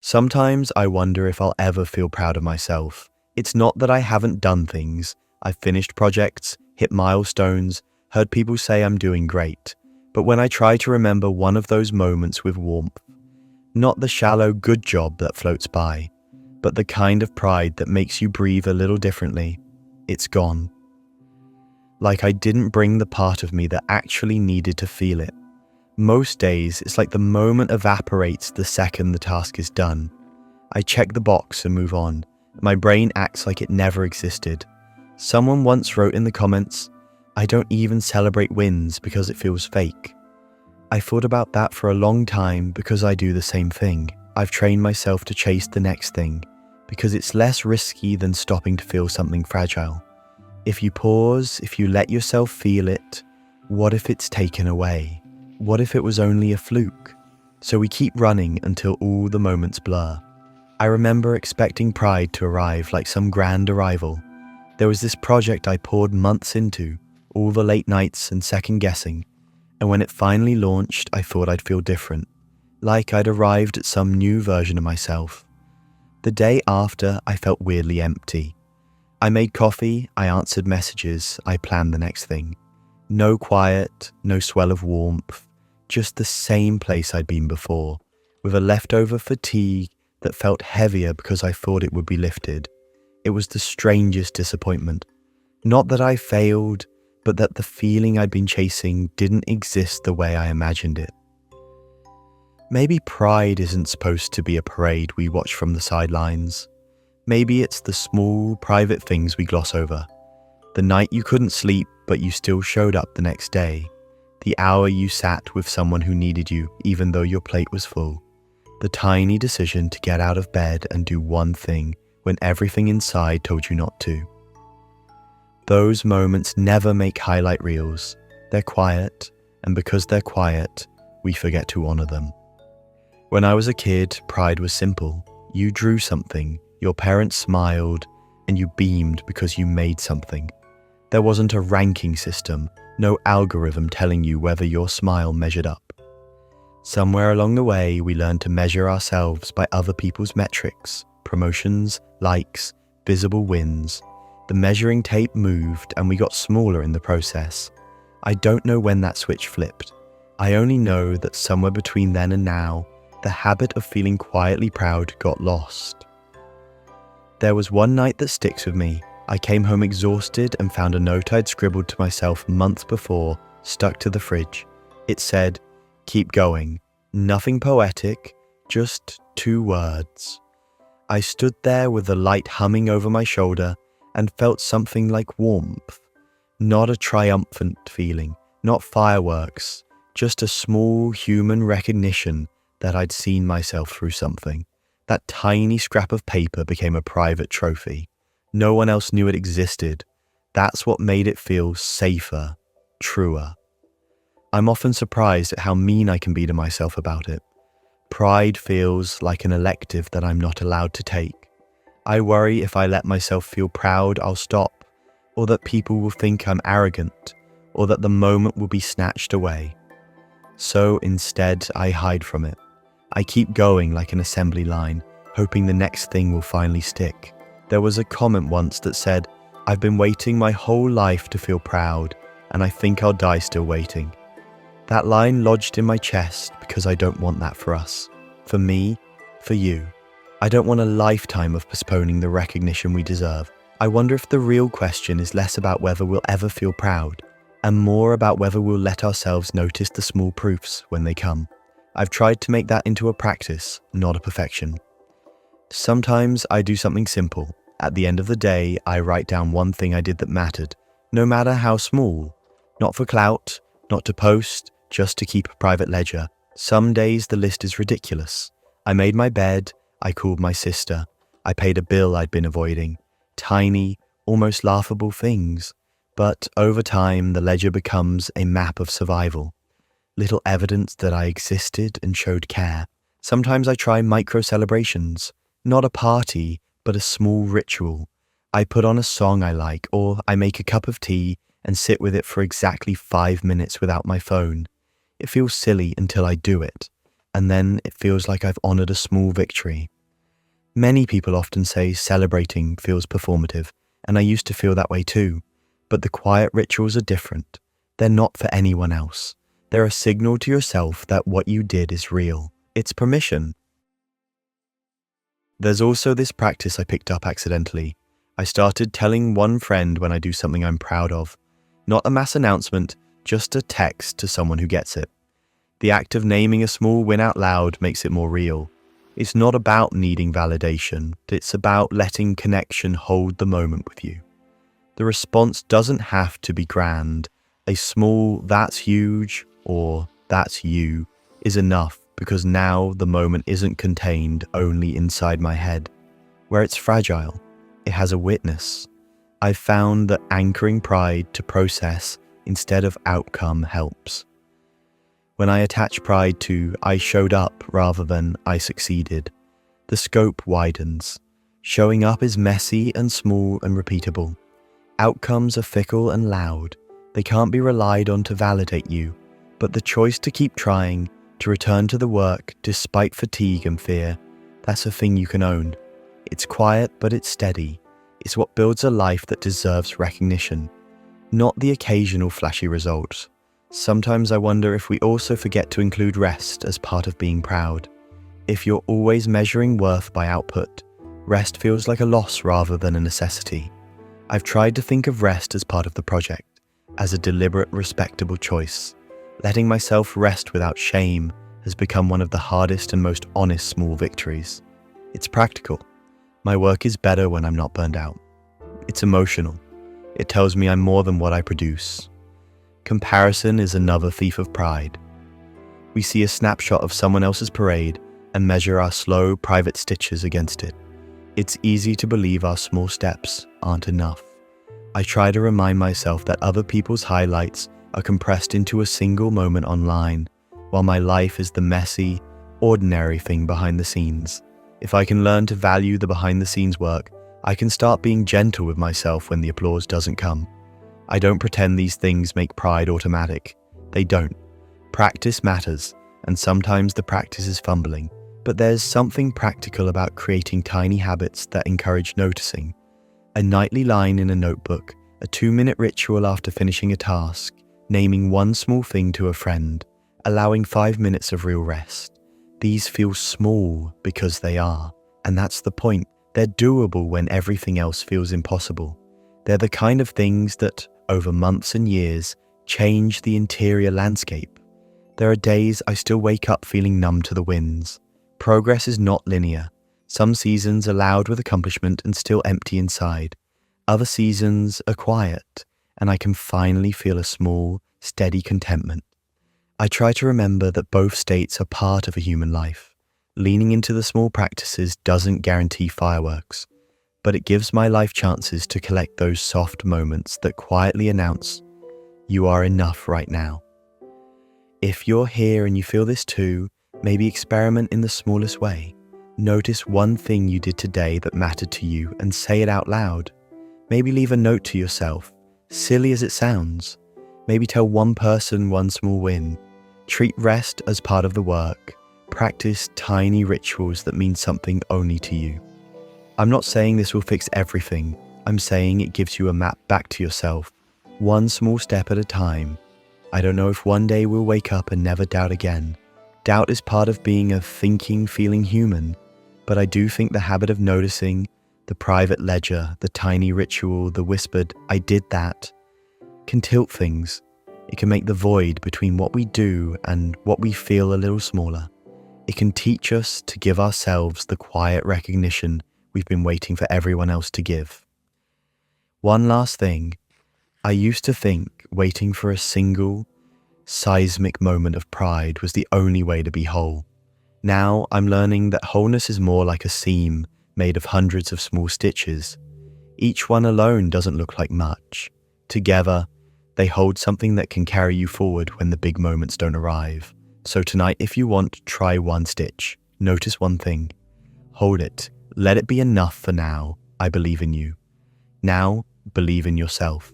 Sometimes I wonder if I'll ever feel proud of myself. It's not that I haven't done things. I've finished projects, hit milestones, heard people say I'm doing great. But when I try to remember one of those moments with warmth, not the shallow good job that floats by, but the kind of pride that makes you breathe a little differently, it's gone. Like I didn't bring the part of me that actually needed to feel it. Most days, it's like the moment evaporates the second the task is done. I check the box and move on. My brain acts like it never existed. Someone once wrote in the comments, "I don't even celebrate wins because it feels fake." I thought about that for a long time because I do the same thing. I've trained myself to chase the next thing because it's less risky than stopping to feel something fragile. If you pause, if you let yourself feel it, what if it's taken away? What if it was only a fluke? So we keep running until all the moments blur. I remember expecting pride to arrive like some grand arrival. There was this project I poured months into, all the late nights and second guessing, and when it finally launched, I thought I'd feel different, like I'd arrived at some new version of myself. The day after, I felt weirdly empty. I made coffee, I answered messages, I planned the next thing. No quiet, no swell of warmth, just the same place I'd been before, with a leftover fatigue that felt heavier because I thought it would be lifted. It was the strangest disappointment. Not that I failed, but that the feeling I'd been chasing didn't exist the way I imagined it. Maybe pride isn't supposed to be a parade we watch from the sidelines. Maybe it's the small, private things we gloss over. The night you couldn't sleep, but you still showed up the next day. The hour you sat with someone who needed you, even though your plate was full. The tiny decision to get out of bed and do one thing when everything inside told you not to. Those moments never make highlight reels. They're quiet, and because they're quiet, we forget to honor them. When I was a kid, pride was simple. You drew something, your parents smiled, and you beamed because you made something. There wasn't a ranking system, no algorithm telling you whether your smile measured up. Somewhere along the way, we learned to measure ourselves by other people's metrics, promotions, likes, visible wins. The measuring tape moved and we got smaller in the process. I don't know when that switch flipped. I only know that somewhere between then and now, the habit of feeling quietly proud got lost. There was one night that sticks with me. I came home exhausted and found a note I'd scribbled to myself months before, stuck to the fridge. It said, "Keep going." Nothing poetic, just 2 words. I stood there with the light humming over my shoulder and felt something like warmth. Not a triumphant feeling, not fireworks, just a small human recognition that I'd seen myself through something. That tiny scrap of paper became a private trophy. No one else knew it existed. That's what made it feel safer, truer. I'm often surprised at how mean I can be to myself about it. Pride feels like an elective that I'm not allowed to take. I worry if I let myself feel proud, I'll stop, or that people will think I'm arrogant, or that the moment will be snatched away. So instead, I hide from it. I keep going like an assembly line, hoping the next thing will finally stick. There was a comment once that said, "I've been waiting my whole life to feel proud, and I think I'll die still waiting." That line lodged in my chest because I don't want that for us. For me, for you. I don't want a lifetime of postponing the recognition we deserve. I wonder if the real question is less about whether we'll ever feel proud, and more about whether we'll let ourselves notice the small proofs when they come. I've tried to make that into a practice, not a perfection. Sometimes I do something simple. At the end of the day, I write down one thing I did that mattered, no matter how small. Not for clout, not to post, just to keep a private ledger. Some days the list is ridiculous. I made my bed, I called my sister, I paid a bill I'd been avoiding. Tiny, almost laughable things. But over time, the ledger becomes a map of survival. Little evidence that I existed and showed care. Sometimes I try micro celebrations. Not a party, but a small ritual. I put on a song I like, or I make a cup of tea and sit with it for exactly 5 minutes without my phone. It feels silly until I do it. and then it feels like I've honored a small victory. Many people often say celebrating feels performative, and I used to feel that way too. But the quiet rituals are different. They're not for anyone else. They're a signal to yourself that what you did is real. It's permission. There's also this practice I picked up accidentally. I started telling one friend when I do something I'm proud of. Not a mass announcement, just a text to someone who gets it. The act of naming a small win out loud makes it more real. It's not about needing validation, it's about letting connection hold the moment with you. The response doesn't have to be grand. A small "that's huge" or "that's you" is enough, because now the moment isn't contained only inside my head. Where it's fragile, it has a witness. I've found that anchoring pride to process instead of outcome helps. When I attach pride to "I showed up" rather than "I succeeded," the scope widens. Showing up is messy and small and repeatable. Outcomes are fickle and loud. They can't be relied on to validate you, but the choice to keep trying, to return to the work despite fatigue and fear, that's a thing you can own. It's quiet, but it's steady. It's what builds a life that deserves recognition, not the occasional flashy results. Sometimes I wonder if we also forget to include rest as part of being proud. If you're always measuring worth by output, rest feels like a loss rather than a necessity. I've tried to think of rest as part of the project, as a deliberate, respectable choice. Letting myself rest without shame has become one of the hardest and most honest small victories. It's practical. My work is better when I'm not burned out. It's emotional. It tells me I'm more than what I produce. Comparison is another thief of pride. We see a snapshot of someone else's parade and measure our slow, private stitches against it. It's easy to believe our small steps aren't enough. I try to remind myself that other people's highlights are compressed into a single moment online, while my life is the messy, ordinary thing behind the scenes. If I can learn to value the behind-the-scenes work, I can start being gentle with myself when the applause doesn't come. I don't pretend these things make pride automatic. They don't. Practice matters, and sometimes the practice is fumbling. But there's something practical about creating tiny habits that encourage noticing. A nightly line in a notebook, a 2-minute ritual after finishing a task, naming one small thing to a friend, allowing 5 minutes of real rest. These feel small because they are, and that's the point. They're doable when everything else feels impossible. They're the kind of things that, over months and years, change the interior landscape. There are days I still wake up feeling numb to the winds. Progress is not linear. Some seasons are loud with accomplishment and still empty inside. Other seasons are quiet, and I can finally feel a small, steady contentment. I try to remember that both states are part of a human life. Leaning into the small practices doesn't guarantee fireworks, but it gives my life chances to collect those soft moments that quietly announce, you are enough right now. If you're here and you feel this too, maybe experiment in the smallest way. Notice one thing you did today that mattered to you and say it out loud. Maybe leave a note to yourself, silly as it sounds. Maybe tell one person one small win. Treat rest as part of the work. Practice tiny rituals that mean something only to you. I'm not saying this will fix everything. I'm saying it gives you a map back to yourself, one small step at a time. I don't know if one day we'll wake up and never doubt again. Doubt is part of being a thinking, feeling human. But I do think the habit of noticing, the private ledger, the tiny ritual, the whispered, I did that, can tilt things. It can make the void between what we do and what we feel a little smaller. It can teach us to give ourselves the quiet recognition we've been waiting for everyone else to give. One last thing. I used to think waiting for a single, seismic moment of pride was the only way to be whole. Now I'm learning that wholeness is more like a seam made of hundreds of small stitches. Each one alone doesn't look like much. Together, they hold something that can carry you forward when the big moments don't arrive. So tonight, if you want, try one stitch. Notice one thing. Hold it. Let it be enough for now. I believe in you. Now, believe in yourself.